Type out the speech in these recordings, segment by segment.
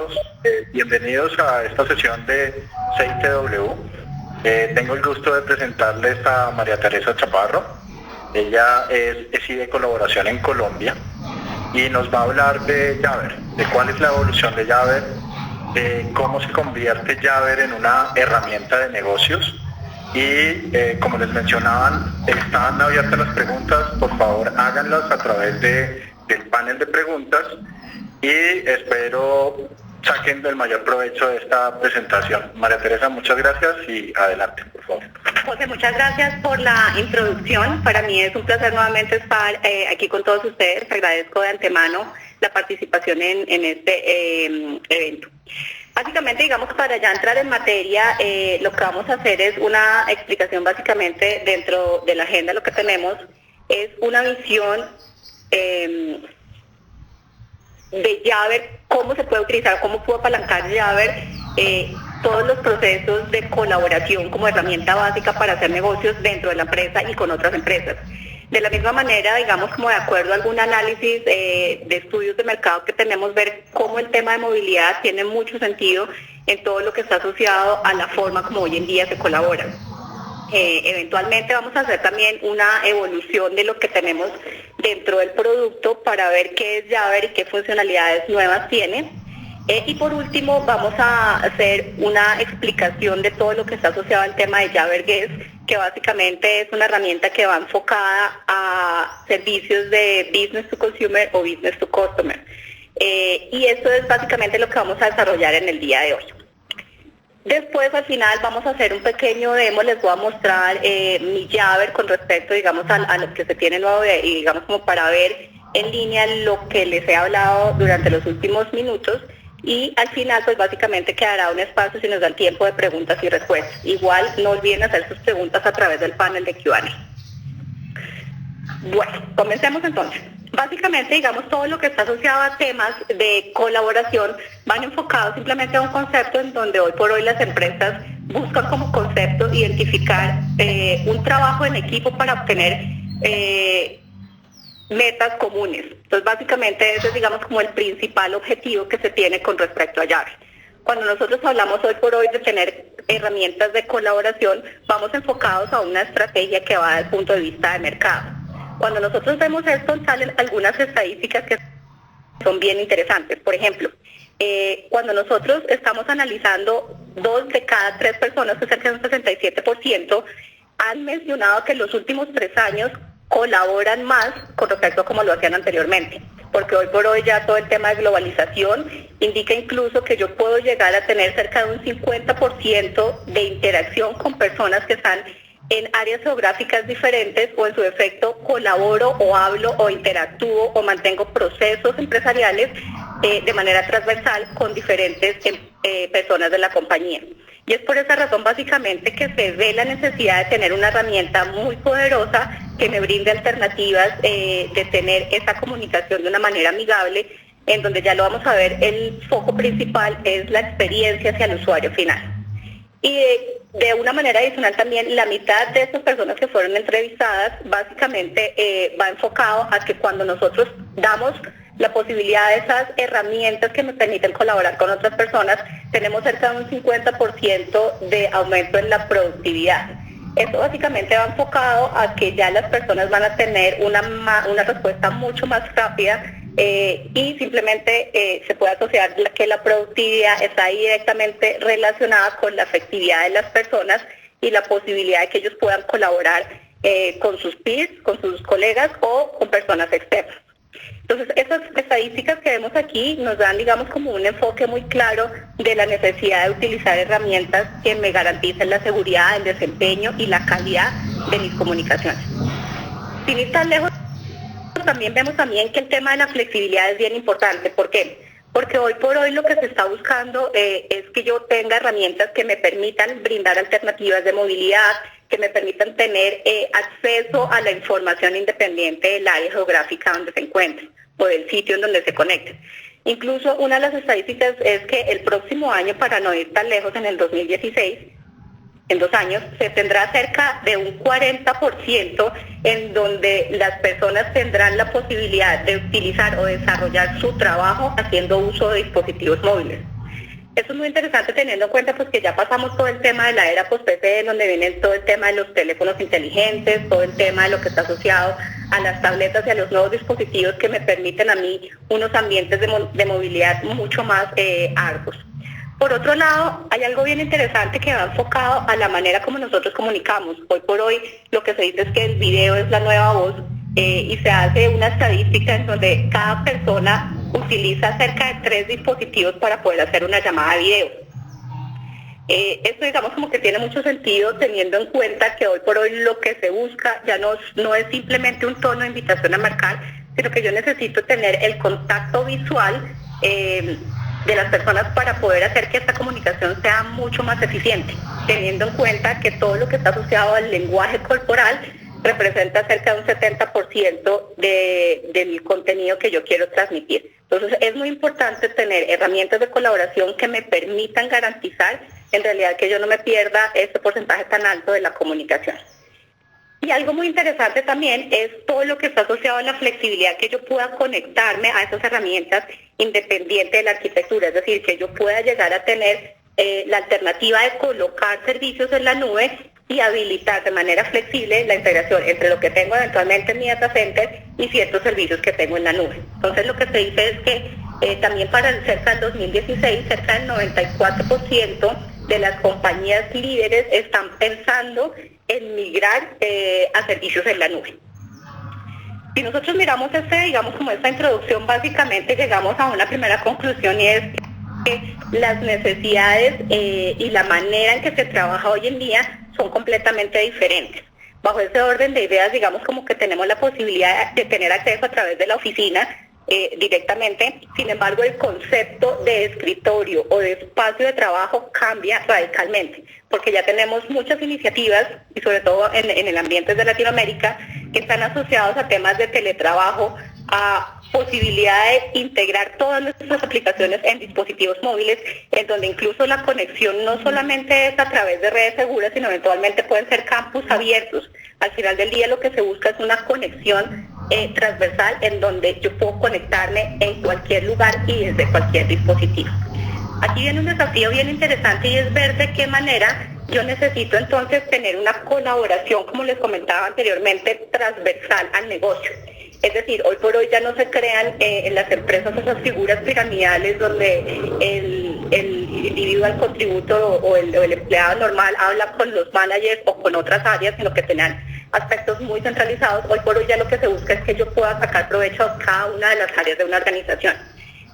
todos. Bienvenidos a esta sesión de CITW. Tengo el gusto de presentarles a María Teresa Chaparro. Ella es SI de colaboración en Colombia y nos va a hablar de Jabber, de cuál es la evolución de Jabber, de cómo se convierte Jabber en una herramienta de negocios. Y como les mencionaban, están abiertas las preguntas. Por favor, háganlas a través del panel de preguntas y espero saquen el mayor provecho de esta presentación. María Teresa, muchas gracias y adelante, por favor. José, muchas gracias por la introducción. Para mí es un placer nuevamente estar aquí con todos ustedes. Agradezco de antemano la participación en este evento. Básicamente, digamos que para ya entrar en materia, lo que vamos a hacer es una explicación básicamente dentro de la agenda. Lo que tenemos es una visión de Jabber, cómo se puede utilizar, cómo puedo apalancar Jabber, todos los procesos de colaboración como herramienta básica para hacer negocios dentro de la empresa y con otras empresas. De la misma manera, digamos, como de acuerdo a algún análisis de estudios de mercado que tenemos, ver cómo el tema de movilidad tiene mucho sentido en todo lo que está asociado a la forma como hoy en día se colabora. Eventualmente vamos a hacer también una evolución de lo que tenemos dentro del producto para ver qué es Jabber y qué funcionalidades nuevas tiene. Y por último vamos a hacer una explicación de todo lo que está asociado al tema de Jabber Guest, que básicamente es una herramienta que va enfocada a servicios de business to consumer o business to customer. Y esto es básicamente lo que vamos a desarrollar en el día de hoy. Después, al final, vamos a hacer un pequeño demo, les voy a mostrar mi Jabber con respecto, digamos, a lo que se tiene nuevo y, digamos, como para ver en línea lo que les he hablado durante los últimos minutos. Y al final, pues básicamente quedará un espacio si nos dan tiempo de preguntas y respuestas. Igual, no olviden hacer sus preguntas a través del panel de Q&A. Bueno, comencemos entonces. Básicamente, digamos, todo lo que está asociado a temas de colaboración van enfocados simplemente a un concepto en donde hoy por hoy las empresas buscan como concepto identificar un trabajo en equipo para obtener metas comunes. Entonces, básicamente ese es, digamos, como el principal objetivo que se tiene con respecto a Jabber. Cuando nosotros hablamos hoy por hoy de tener herramientas de colaboración, vamos enfocados a una estrategia que va desde el punto de vista de mercado. Cuando nosotros vemos esto, salen algunas estadísticas que son bien interesantes. Por ejemplo, cuando nosotros estamos analizando 2 de cada 3 personas, que es cerca de un 67%, han mencionado que en los últimos 3 años colaboran más con respecto a como lo hacían anteriormente, porque hoy por hoy ya todo el tema de globalización indica incluso que yo puedo llegar a tener cerca de un 50% de interacción con personas que están en áreas geográficas diferentes o en su efecto colaboro o hablo o interactúo o mantengo procesos empresariales de manera transversal con diferentes personas de la compañía. Y es por esa razón básicamente que se ve la necesidad de tener una herramienta muy poderosa que me brinde alternativas de tener esa comunicación de una manera amigable, en donde ya lo vamos a ver, el foco principal es la experiencia hacia el usuario final. Y de una manera adicional también, la mitad de estas personas que fueron entrevistadas básicamente va enfocado a que cuando nosotros damos la posibilidad de esas herramientas que nos permiten colaborar con otras personas, tenemos cerca de un 50% de aumento en la productividad. Esto básicamente va enfocado a que ya las personas van a tener una respuesta mucho más rápida y simplemente se puede asociar que la productividad está directamente relacionada con la efectividad de las personas y la posibilidad de que ellos puedan colaborar con sus peers, con sus colegas o con personas externas. Entonces, esas estadísticas que vemos aquí nos dan, digamos, como un enfoque muy claro de la necesidad de utilizar herramientas que me garanticen la seguridad, el desempeño y la calidad de mis comunicaciones. Sin ir tan lejos, también vemos también que el tema de la flexibilidad es bien importante. ¿Por qué? Porque hoy por hoy lo que se está buscando es que yo tenga herramientas que me permitan brindar alternativas de movilidad, que me permitan tener acceso a la información independiente del área geográfica donde se encuentre o del sitio en donde se conecte. Incluso una de las estadísticas es que el próximo año, para no ir tan lejos, en el 2016, en 2 años, se tendrá cerca de un 40% en donde las personas tendrán la posibilidad de utilizar o desarrollar su trabajo haciendo uso de dispositivos móviles. Eso es muy interesante teniendo en cuenta pues que ya pasamos todo el tema de la era post-PC, donde viene todo el tema de los teléfonos inteligentes, todo el tema de lo que está asociado a las tabletas y a los nuevos dispositivos que me permiten a mí unos ambientes de movilidad mucho más arduos. Por otro lado, hay algo bien interesante que va enfocado a la manera como nosotros comunicamos. Hoy por hoy lo que se dice es que el video es la nueva voz y se hace una estadística en donde cada persona utiliza cerca de 3 dispositivos para poder hacer una llamada de video. Esto digamos como que tiene mucho sentido teniendo en cuenta que hoy por hoy lo que se busca ya no es simplemente un tono de invitación a marcar, sino que yo necesito tener el contacto visual de las personas para poder hacer que esta comunicación sea mucho más eficiente, teniendo en cuenta que todo lo que está asociado al lenguaje corporal representa cerca de un 70% del contenido que yo quiero transmitir. Entonces es muy importante tener herramientas de colaboración que me permitan garantizar en realidad que yo no me pierda ese porcentaje tan alto de la comunicación. Y algo muy interesante también es todo lo que está asociado a la flexibilidad, que yo pueda conectarme a esas herramientas independiente de la arquitectura, es decir, que yo pueda llegar a tener la alternativa de colocar servicios en la nube y habilitar de manera flexible la integración entre lo que tengo eventualmente en mi data center y ciertos servicios que tengo en la nube. Entonces lo que se dice es que también para cerca del 2016, cerca del 94% de las compañías líderes están pensando en migrar a servicios en la nube. Si nosotros miramos digamos como esta introducción, básicamente llegamos a una primera conclusión y es que las necesidades y la manera en que se trabaja hoy en día son completamente diferentes. Bajo ese orden de ideas, digamos como que tenemos la posibilidad de tener acceso a través de la oficina directamente, sin embargo el concepto de escritorio o de espacio de trabajo cambia radicalmente, porque ya tenemos muchas iniciativas, y sobre todo en el ambiente de Latinoamérica, que están asociados a temas de teletrabajo, a posibilidad de integrar todas nuestras aplicaciones en dispositivos móviles, en donde incluso la conexión no solamente es a través de redes seguras, sino eventualmente pueden ser campus abiertos. Al final del día lo que se busca es una conexión transversal en donde yo puedo conectarme en cualquier lugar y desde cualquier dispositivo. Aquí viene un desafío bien interesante y es ver de qué manera yo necesito entonces tener una colaboración, como les comentaba anteriormente, transversal al negocio. Es decir, hoy por hoy ya no se crean en las empresas esas figuras piramidales donde el individual contributor o el empleado normal habla con los managers o con otras áreas, sino que tengan aspectos muy centralizados. Hoy por hoy ya lo que se busca es que yo pueda sacar provecho a cada una de las áreas de una organización.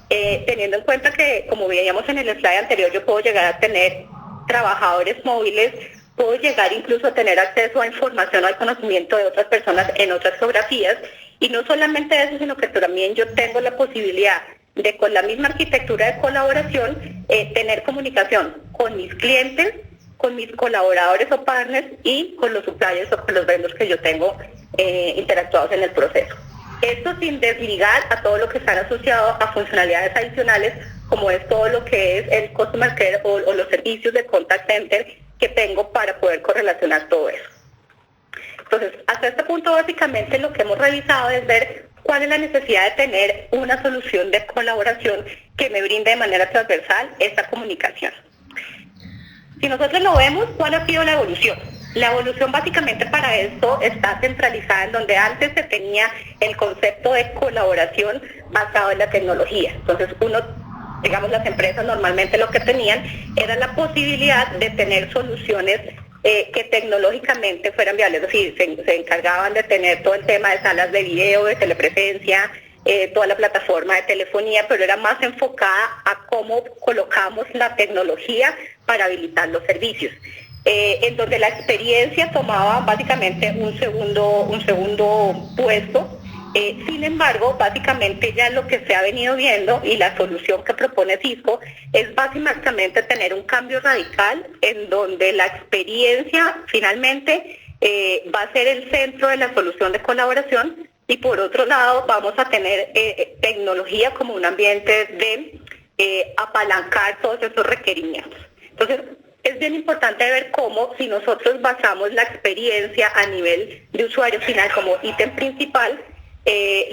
Teniendo en cuenta que, como veíamos en el slide anterior, yo puedo llegar a tener trabajadores móviles, puedo llegar incluso a tener acceso a información o al conocimiento de otras personas en otras geografías. Y no solamente eso, sino que también yo tengo la posibilidad de, con la misma arquitectura de colaboración, tener comunicación con mis clientes, con mis colaboradores o partners y con los suppliers o con los vendors que yo tengo interactuados en el proceso. Esto sin desligar a todo lo que están asociados a funcionalidades adicionales, como es todo lo que es el Customer Care o los servicios de Contact Center que tengo para poder correlacionar todo eso. Entonces, hasta este punto básicamente lo que hemos revisado es ver cuál es la necesidad de tener una solución de colaboración que me brinde de manera transversal esta comunicación. Si nosotros lo vemos, ¿cuál ha sido la evolución? La evolución básicamente para esto está centralizada en donde antes se tenía el concepto de colaboración basado en la tecnología. Entonces digamos las empresas normalmente lo que tenían era la posibilidad de tener soluciones que tecnológicamente fueran viables, es decir, se encargaban de tener todo el tema de salas de video, de telepresencia, toda la plataforma de telefonía, pero era más enfocada a cómo colocamos la tecnología para habilitar los servicios. En donde la experiencia tomaba básicamente un segundo puesto. Sin embargo, básicamente ya lo que se ha venido viendo y la solución que propone Cisco es básicamente tener un cambio radical en donde la experiencia finalmente va a ser el centro de la solución de colaboración y por otro lado vamos a tener tecnología como un ambiente de apalancar todos esos requerimientos. Entonces, es bien importante ver cómo si nosotros basamos la experiencia a nivel de usuario final como ítem principal,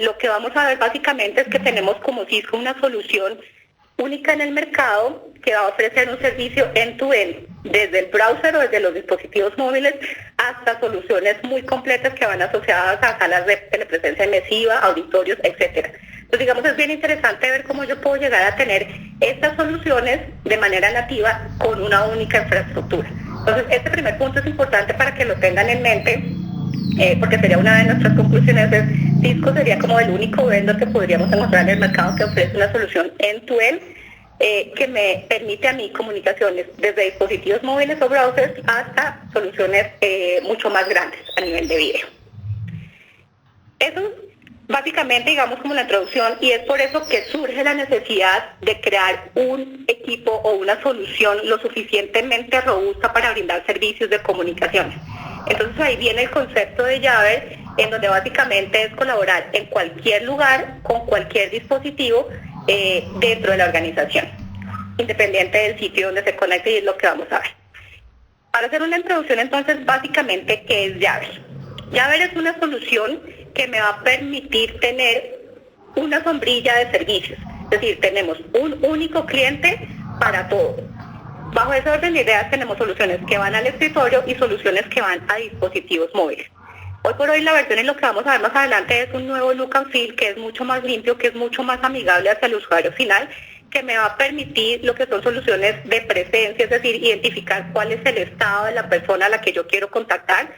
lo que vamos a ver básicamente es que tenemos como Cisco una solución única en el mercado que va a ofrecer un servicio end-to-end, desde el browser o desde los dispositivos móviles hasta soluciones muy completas que van asociadas a salas de telepresencia inmersiva, auditorios, etcétera. Entonces, digamos, es bien interesante ver cómo yo puedo llegar a tener estas soluciones de manera nativa con una única infraestructura. Entonces, este primer punto es importante para que lo tengan en mente, porque sería una de nuestras conclusiones. Cisco sería como el único vendor que podríamos encontrar en el mercado que ofrece una solución end-to-end, que me permite a mí comunicaciones desde dispositivos móviles o browsers hasta soluciones mucho más grandes a nivel de video. Eso básicamente, digamos, como la introducción, y es por eso que surge la necesidad de crear un equipo o una solución lo suficientemente robusta para brindar servicios de comunicaciones. Entonces ahí viene el concepto de Jabber, en donde básicamente es colaborar en cualquier lugar, con cualquier dispositivo dentro de la organización, independiente del sitio donde se conecte, y es lo que vamos a ver. Para hacer una introducción, entonces, básicamente, ¿qué es Jabber? Jabber es una solución que me va a permitir tener una sombrilla de servicios, es decir, tenemos un único cliente para todo. Bajo ese orden de ideas tenemos soluciones que van al escritorio y soluciones que van a dispositivos móviles. Hoy por hoy la versión, en lo que vamos a ver más adelante, es un nuevo look and feel que es mucho más limpio, que es mucho más amigable hacia el usuario final, que me va a permitir lo que son soluciones de presencia, es decir, identificar cuál es el estado de la persona a la que yo quiero contactar,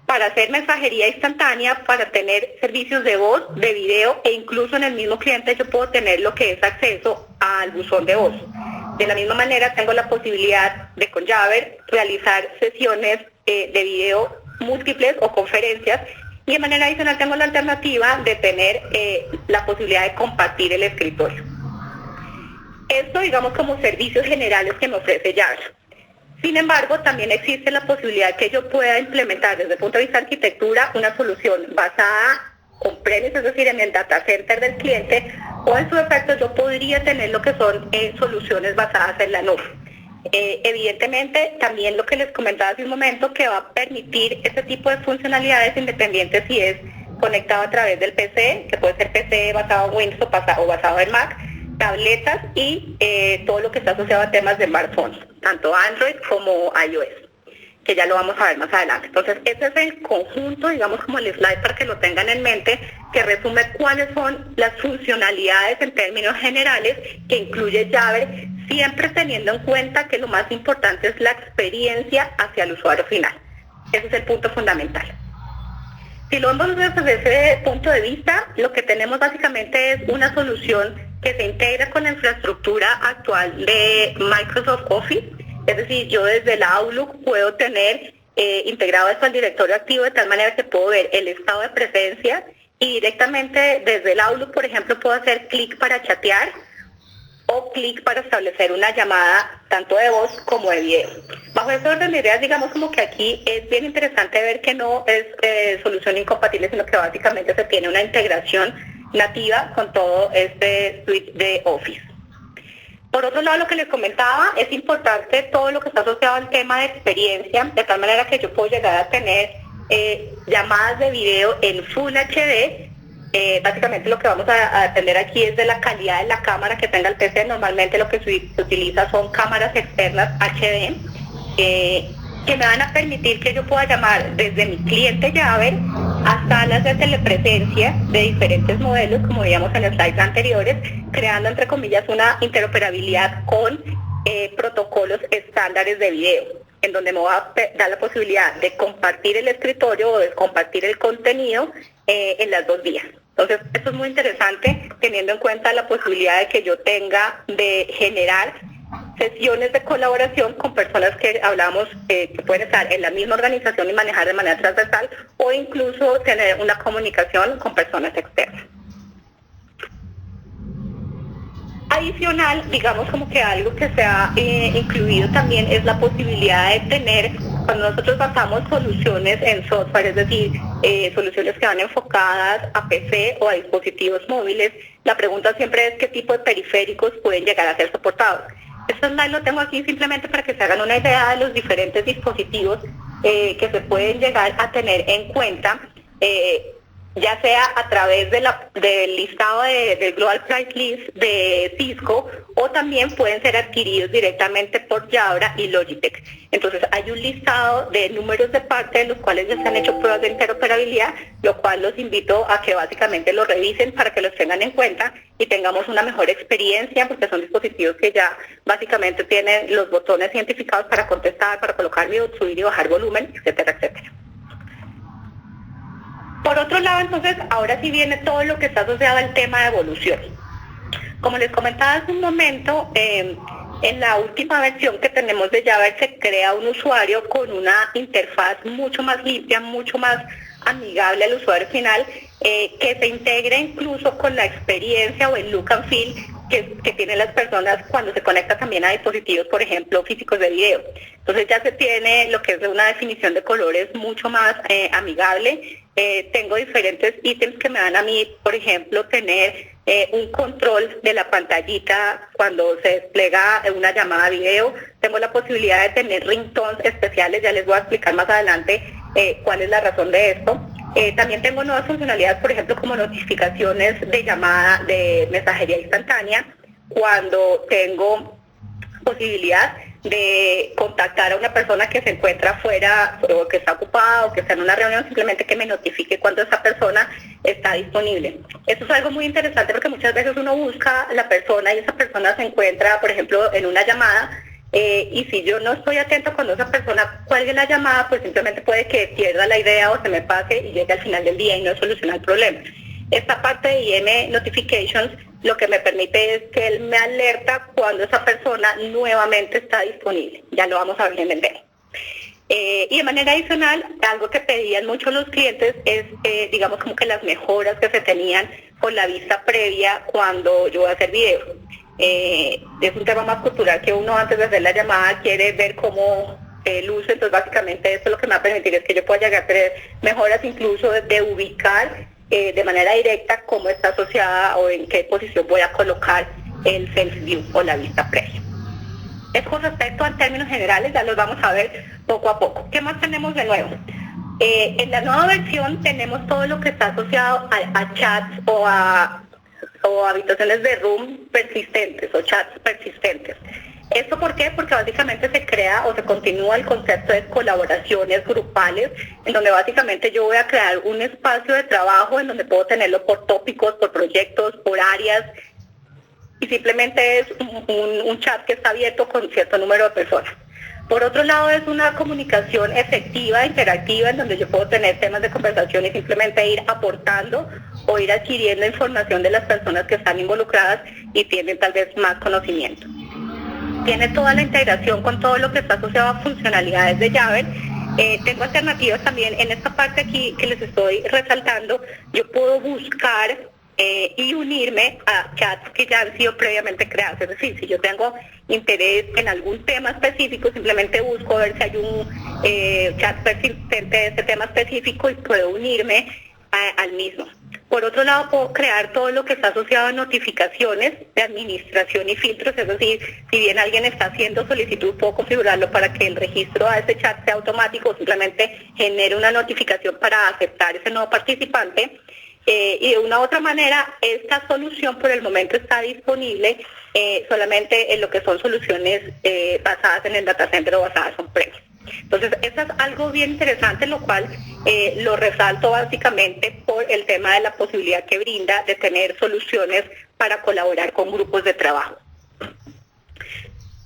para hacer mensajería instantánea, para tener servicios de voz, de video, e incluso en el mismo cliente yo puedo tener lo que es acceso al buzón de voz. De la misma manera tengo la posibilidad de, con Jabber, realizar sesiones de video múltiples o conferencias, y de manera adicional tengo la alternativa de tener la posibilidad de compartir el escritorio. Esto, digamos, como servicios generales que me ofrece Jabber. Sin embargo, también existe la posibilidad que yo pueda implementar desde el punto de vista de arquitectura una solución basada on-premise, es decir, en el data center del cliente, o en su defecto yo podría tener lo que son soluciones basadas en la nube. Evidentemente, también lo que les comentaba hace un momento, que va a permitir este tipo de funcionalidades independientes si es conectado a través del PC, que puede ser PC basado en Windows o basado en Mac, tabletas y todo lo que está asociado a temas de smartphones, tanto Android como iOS, que ya lo vamos a ver más adelante. Entonces, ese es el conjunto, digamos, como el slide para que lo tengan en mente, que resume cuáles son las funcionalidades en términos generales que incluye Jabber, siempre teniendo en cuenta que lo más importante es la experiencia hacia el usuario final. Ese es el punto fundamental. Si lo vemos desde ese punto de vista, lo que tenemos básicamente es una solución que se integra con la infraestructura actual de Microsoft Office. Es decir, yo desde el Outlook puedo tener integrado esto al directorio activo, de tal manera que puedo ver el estado de presencia, y directamente desde el Outlook, por ejemplo, puedo hacer clic para chatear o clic para establecer una llamada tanto de voz como de video. Bajo ese orden de ideas, digamos, como que aquí es bien interesante ver que no es solución incompatible, sino que básicamente se tiene una integración nativa con todo este suite de Office. Por otro lado, lo que les comentaba, es importante todo lo que está asociado al tema de experiencia, de tal manera que yo puedo llegar a tener llamadas de video en Full HD. Básicamente lo que vamos a atender aquí es de la calidad de la cámara que tenga el PC. Normalmente lo que se utiliza son cámaras externas HD, que me van a permitir que yo pueda llamar desde mi cliente Jabber hasta las de telepresencia de diferentes modelos, como veíamos en los slides anteriores, creando, entre comillas, una interoperabilidad con protocolos estándares de video, en donde me va a dar la posibilidad de compartir el escritorio o de compartir el contenido en las dos vías. Entonces, esto es muy interesante, teniendo en cuenta la posibilidad de que yo tenga de generar sesiones de colaboración con personas que hablamos que pueden estar en la misma organización y manejar de manera transversal, o incluso tener una comunicación con personas externas. Adicional, digamos, como que algo que se ha incluido también es la posibilidad de tener, cuando nosotros basamos soluciones en software, es decir, soluciones que van enfocadas a PC o a dispositivos móviles, la pregunta siempre es qué tipo de periféricos pueden llegar a ser soportados. Este slide lo tengo aquí simplemente para que se hagan una idea de los diferentes dispositivos que se pueden llegar a tener en cuenta. ya sea a través del listado del Global Price List de Cisco, o también pueden ser adquiridos directamente por Jabra y Logitech. Entonces hay un listado de números de parte de los cuales ya se han hecho pruebas de interoperabilidad, lo cual los invito a que básicamente lo revisen para que los tengan en cuenta y tengamos una mejor experiencia, porque son dispositivos que ya básicamente tienen los botones identificados para contestar, para colocar mute, subir y bajar volumen, etcétera, etcétera. Por otro lado, entonces, ahora sí viene todo lo que está asociado al tema de evolución. Como les comentaba hace un momento, en la última versión que tenemos de Jabber se crea un usuario con una interfaz mucho más limpia, mucho más amigable al usuario final, que se integra incluso con la experiencia o el look and feel que tienen las personas cuando se conecta también a dispositivos, por ejemplo, físicos de video. Entonces ya se tiene lo que es una definición de colores mucho más amigable. Tengo diferentes ítems que me dan a mí, por ejemplo, tener un control de la pantallita cuando se despliega una llamada a video. Tengo la posibilidad de tener ringtones especiales, ya les voy a explicar más adelante cuál es la razón de esto. También tengo nuevas funcionalidades, por ejemplo, como notificaciones de llamada de mensajería instantánea, cuando tengo posibilidad de contactar a una persona que se encuentra fuera o que está ocupada o que está en una reunión, simplemente que me notifique cuando esa persona está disponible. Esto es algo muy interesante porque muchas veces uno busca a la persona y esa persona se encuentra, por ejemplo, en una llamada, y si yo no estoy atento cuando esa persona cuelgue la llamada, pues simplemente puede que pierda la idea o se me pase y llegue al final del día y no soluciona el problema. Esta parte de IM Notifications lo que me permite es que él me alerta cuando esa persona nuevamente está disponible. Ya lo vamos a ver en el demo. Y de manera adicional, algo que pedían mucho los clientes es, digamos, como que las mejoras que se tenían con la vista previa cuando yo voy a hacer video. Es un tema más cultural que uno antes de hacer la llamada quiere ver cómo luce, entonces básicamente esto lo que me va a permitir es que yo pueda llegar a tener mejoras incluso de ubicar de manera directa cómo está asociada o en qué posición voy a colocar el Self View o la vista previa. Es con respecto a términos generales, ya los vamos a ver poco a poco. ¿Qué más tenemos de nuevo? En la nueva versión tenemos todo lo que está asociado a chats o habitaciones de room persistentes o chats persistentes. ¿Esto por qué? Porque básicamente se crea o se continúa el concepto de colaboraciones grupales, en donde básicamente yo voy a crear un espacio de trabajo en donde puedo tenerlo por tópicos, por proyectos, por áreas, y simplemente es un chat que está abierto con cierto número de personas. Por otro lado, es una comunicación efectiva, interactiva, en donde yo puedo tener temas de conversación y simplemente ir aportando o ir adquiriendo información de las personas que están involucradas y tienen tal vez más conocimiento. Tiene toda la integración con todo lo que está asociado a funcionalidades de Jabber. Tengo alternativas también en esta parte aquí que les estoy resaltando. Yo puedo buscar y unirme a chats que ya han sido previamente creados. Es decir, si yo tengo interés en algún tema específico, simplemente busco a ver si hay un chat persistente de ese tema específico y puedo unirme al mismo. Por otro lado, puedo crear todo lo que está asociado a notificaciones de administración y filtros, es decir, si bien alguien está haciendo solicitud, puedo configurarlo para que el registro a ese chat sea automático o simplemente genere una notificación para aceptar ese nuevo participante. Y de una u otra manera, esta solución por el momento está disponible solamente en lo que son soluciones basadas en el data center o basadas en on-premise. Entonces, eso es algo bien interesante, lo cual lo resalto básicamente por el tema de la posibilidad que brinda de tener soluciones para colaborar con grupos de trabajo.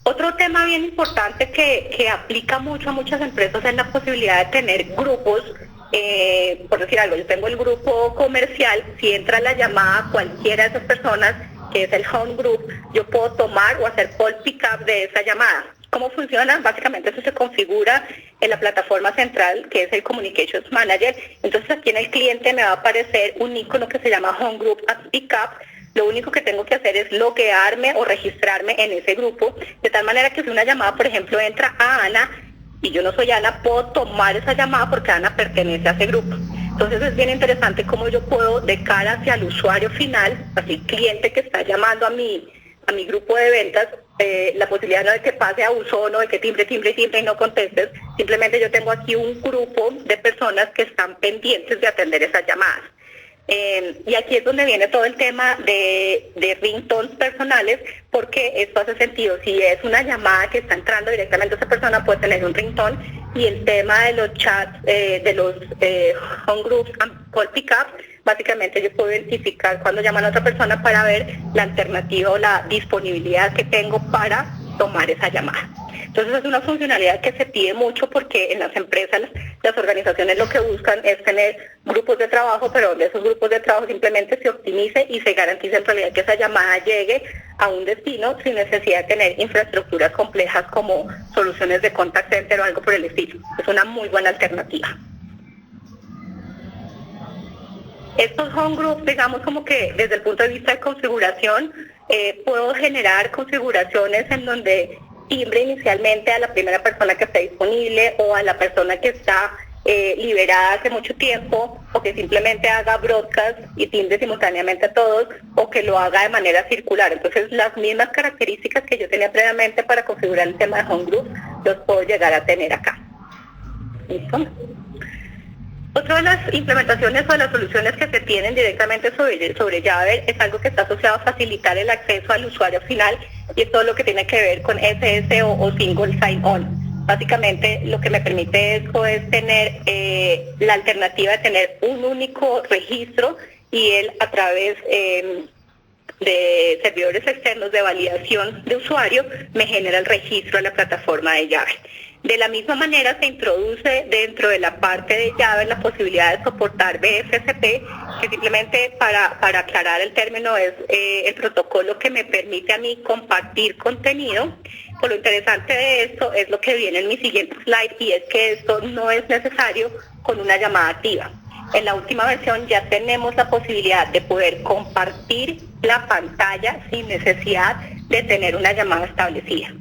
Otro tema bien importante que aplica mucho a muchas empresas es la posibilidad de tener grupos. Por decir algo, yo tengo el grupo comercial, si entra la llamada cualquiera de esas personas, que es el home group, yo puedo tomar o hacer call pick-up de esa llamada. ¿Cómo funciona? Básicamente eso se configura en la plataforma central, que es el Communications Manager. Entonces aquí en el cliente me va a aparecer un icono que se llama Home Group as Pickup. Lo único que tengo que hacer es loguearme o registrarme en ese grupo, de tal manera que si una llamada, por ejemplo, entra a Ana, y yo no soy Ana, puedo tomar esa llamada porque Ana pertenece a ese grupo. Entonces es bien interesante cómo yo puedo, de cara hacia el usuario final, así cliente que está llamando a mi grupo de ventas, la posibilidad no de que pase a buzón o de que timbre y no contestes, simplemente yo tengo aquí un grupo de personas que están pendientes de atender esas llamadas. Y aquí es donde viene todo el tema de ringtones personales, porque esto hace sentido. Si es una llamada que está entrando directamente a esa persona, puede tener un ringtone. Y el tema de los chats, de los home groups and call pickup, básicamente yo puedo identificar cuando llaman a otra persona para ver la alternativa o la disponibilidad que tengo para tomar esa llamada. Entonces es una funcionalidad que se pide mucho porque en las empresas, las organizaciones lo que buscan es tener grupos de trabajo, pero donde esos grupos de trabajo simplemente se optimice y se garantice en realidad que esa llamada llegue a un destino sin necesidad de tener infraestructuras complejas como soluciones de contact center o algo por el estilo. Es una muy buena alternativa. Estos home groups, digamos como que desde el punto de vista de configuración, puedo generar configuraciones en donde timbre inicialmente a la primera persona que esté disponible o a la persona que está liberada hace mucho tiempo, o que simplemente haga broadcast y timbre simultáneamente a todos, o que lo haga de manera circular. Entonces las mismas características que yo tenía previamente para configurar el tema de home group los puedo llegar a tener acá. ¿Listo? Otra de las implementaciones o de las soluciones que se tienen directamente sobre Jabber es algo que está asociado a facilitar el acceso al usuario final, y es todo lo que tiene que ver con SSO o Single Sign-On. Básicamente lo que me permite esto es tener la alternativa de tener un único registro, y él a través de servidores externos de validación de usuario me genera el registro a la plataforma de Jabber. De la misma manera se introduce dentro de la parte de Jabber la posibilidad de soportar BFCP, que simplemente para aclarar el término es el protocolo que me permite a mí compartir contenido. Por lo interesante de esto es lo que viene en mi siguiente slide, y es que esto no es necesario con una llamada activa. En la última versión ya tenemos la posibilidad de poder compartir la pantalla sin necesidad de tener una llamada establecida.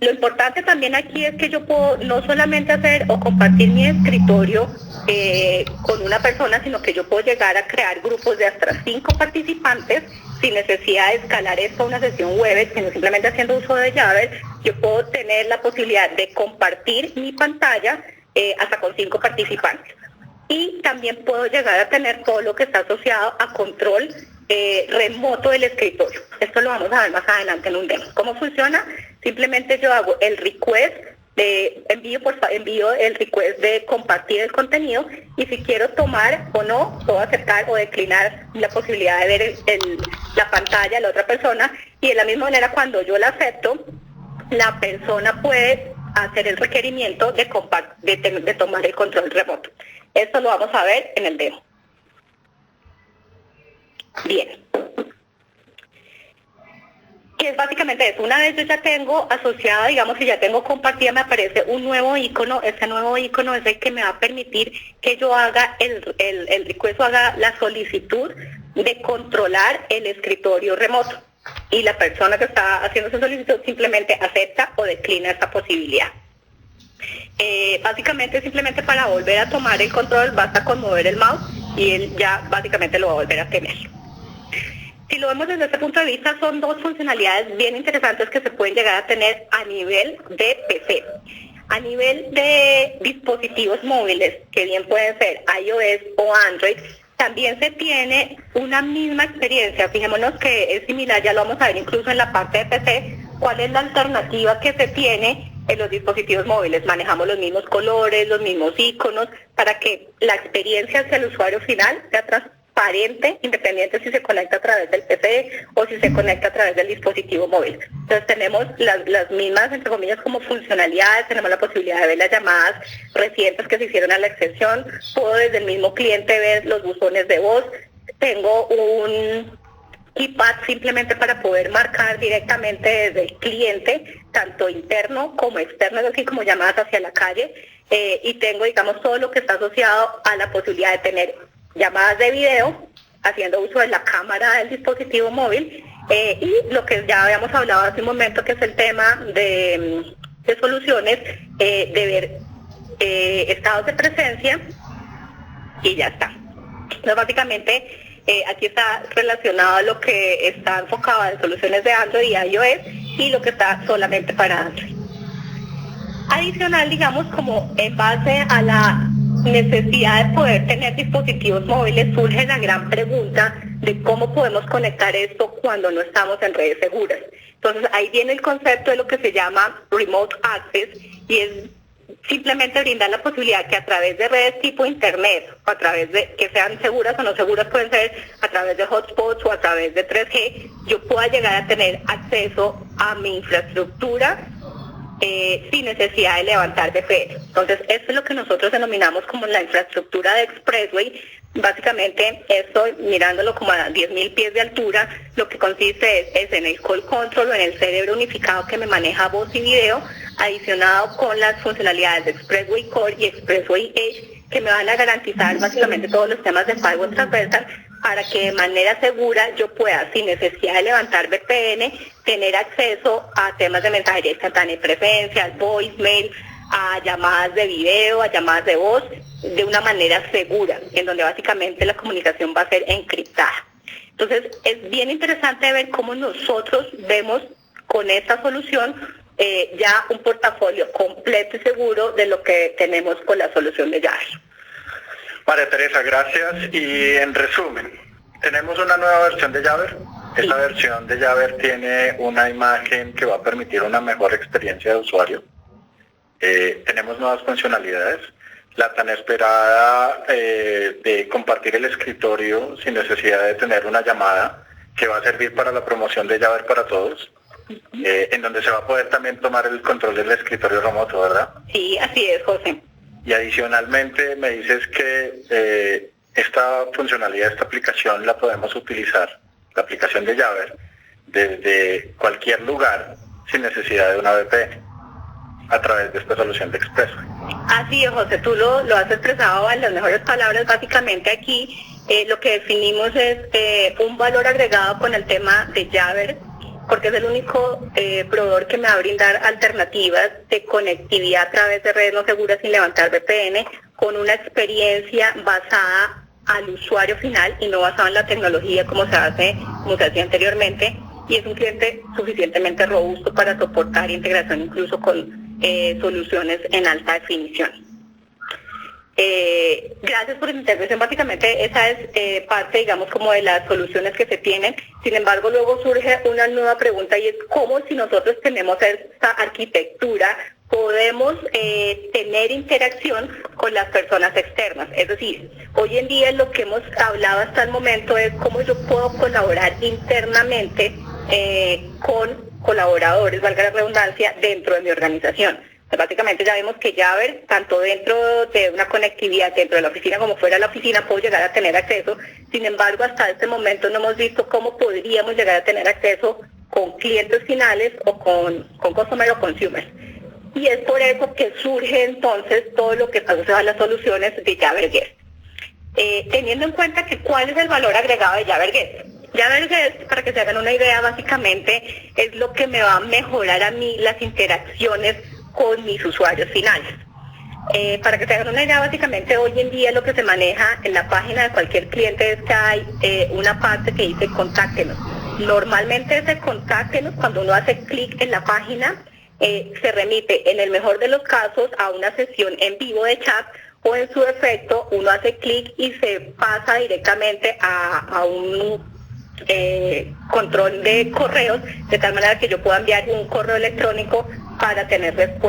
Lo importante también aquí es que yo puedo no solamente hacer o compartir mi escritorio con una persona, sino que yo puedo llegar a crear grupos de hasta 5 participantes sin necesidad de escalar esto a una sesión web, sino simplemente haciendo uso de Jabber. Yo puedo tener la posibilidad de compartir mi pantalla hasta con 5 participantes. Y también puedo llegar a tener todo lo que está asociado a control remoto del escritorio. Esto lo vamos a ver más adelante en un demo. ¿Cómo funciona? Simplemente yo hago el request, envío el request de compartir el contenido, y si quiero tomar o no, puedo aceptar o declinar la posibilidad de ver la pantalla de la otra persona, y de la misma manera cuando yo la acepto, la persona puede hacer el requerimiento de tomar el control remoto. Esto lo vamos a ver en el demo. Bien. Que es básicamente eso. Una vez yo ya tengo asociada, digamos, si ya tengo compartida, me aparece un nuevo icono. Ese nuevo icono es el que me va a permitir que yo haga el request o haga la solicitud de controlar el escritorio remoto. Y la persona que está haciendo esa solicitud simplemente acepta o declina esta posibilidad. Básicamente, simplemente para volver a tomar el control, basta con mover el mouse y él ya básicamente lo va a volver a tener. Si lo vemos desde este punto de vista, son 2 funcionalidades bien interesantes que se pueden llegar a tener a nivel de PC. A nivel de dispositivos móviles, que bien pueden ser iOS o Android, también se tiene una misma experiencia. Fijémonos que es similar, ya lo vamos a ver incluso en la parte de PC, cuál es la alternativa que se tiene en los dispositivos móviles. Manejamos los mismos colores, los mismos iconos, para que la experiencia hacia el usuario final sea transparente, independiente si se conecta a través del PC o si se conecta a través del dispositivo móvil. Entonces tenemos las mismas, entre comillas, como funcionalidades, tenemos la posibilidad de ver las llamadas recientes que se hicieron a la extensión, puedo desde el mismo cliente ver los buzones de voz, tengo un keypad simplemente para poder marcar directamente desde el cliente, tanto interno como externo, es decir, como llamadas hacia la calle, y tengo, digamos, todo lo que está asociado a la posibilidad de tener llamadas de video, haciendo uso de la cámara del dispositivo móvil, y lo que ya habíamos hablado hace un momento, que es el tema de soluciones, de ver estados de presencia, y ya está. Entonces, básicamente, aquí está relacionado a lo que está enfocado en soluciones de Android y iOS, y lo que está solamente para Android. Adicional, digamos, como en base a la necesidad de poder tener dispositivos móviles surge la gran pregunta de cómo podemos conectar esto cuando no estamos en redes seguras. Entonces ahí viene el concepto de lo que se llama Remote Access, y es simplemente brindar la posibilidad que a través de redes tipo internet, o a través de que sean seguras o no seguras, pueden ser a través de hotspots o a través de 3G, yo pueda llegar a tener acceso a mi infraestructura sin necesidad de levantar VPN. Entonces, esto es lo que nosotros denominamos como la infraestructura de Expressway. Básicamente, esto, mirándolo como a 10.000 pies de altura, lo que consiste es en el call control o en el cerebro unificado que me maneja voz y video, adicionado con las funcionalidades de Expressway Core y Expressway Edge, que me van a garantizar básicamente todos los temas de firewall transversal, para que de manera segura yo pueda, sin necesidad de levantar VPN, tener acceso a temas de mensajería instantánea, preferencias, voicemail, a llamadas de video, a llamadas de voz, de una manera segura, en donde básicamente la comunicación va a ser encriptada. Entonces, es bien interesante ver cómo nosotros vemos con esta solución ya un portafolio completo y seguro de lo que tenemos con la solución de Jabber. María Teresa, gracias. Y en resumen, tenemos una nueva versión de Jabber. Sí. Esta versión de Jabber tiene una imagen que va a permitir una mejor experiencia de usuario. Tenemos nuevas funcionalidades. La tan esperada de compartir el escritorio sin necesidad de tener una llamada, que va a servir para la promoción de Jabber para todos. En donde se va a poder también tomar el control del escritorio remoto, ¿verdad? Sí, así es, José. Y adicionalmente me dices que esta funcionalidad, esta aplicación la podemos utilizar, la aplicación de Jabber, desde cualquier lugar sin necesidad de una VPN, a través de esta solución de Expressway. Así es, José, tú lo has expresado en las mejores palabras. Básicamente aquí lo que definimos es un valor agregado con el tema de Jabber, porque es el único proveedor que me va a brindar alternativas de conectividad a través de redes no seguras sin levantar VPN, con una experiencia basada al usuario final y no basada en la tecnología como se hacía anteriormente, y es un cliente suficientemente robusto para soportar integración incluso con soluciones en alta definición. Gracias por su intervención. Básicamente esa es parte, digamos, como de las soluciones que se tienen. Sin embargo, luego surge una nueva pregunta, y es cómo, si nosotros tenemos esta arquitectura, podemos tener interacción con las personas externas. Es decir, hoy en día lo que hemos hablado hasta el momento es cómo yo puedo colaborar internamente con colaboradores, valga la redundancia, dentro de mi organización. Básicamente ya vemos que Jabber, tanto dentro de una conectividad dentro de la oficina como fuera de la oficina, puedo llegar a tener acceso. Sin embargo, hasta este momento no hemos visto cómo podríamos llegar a tener acceso con clientes finales o con customer o consumers. Y es por eso que surge entonces todo lo que son las soluciones de Jabber Guest. Teniendo en cuenta que cuál es el valor agregado de Jabber Guest. Jabber Guest, para que se hagan una idea, básicamente es lo que me va a mejorar a mí las interacciones con mis usuarios finales. Para que se hagan una idea, básicamente hoy en día lo que se maneja en la página de cualquier cliente es que hay una parte que dice contáctenos. Normalmente ese contáctenos, cuando uno hace clic en la página, se remite en el mejor de los casos a una sesión en vivo de chat, o en su defecto uno hace clic y se pasa directamente a un control de correos, de tal manera que yo pueda enviar un correo electrónico para tener respuesta.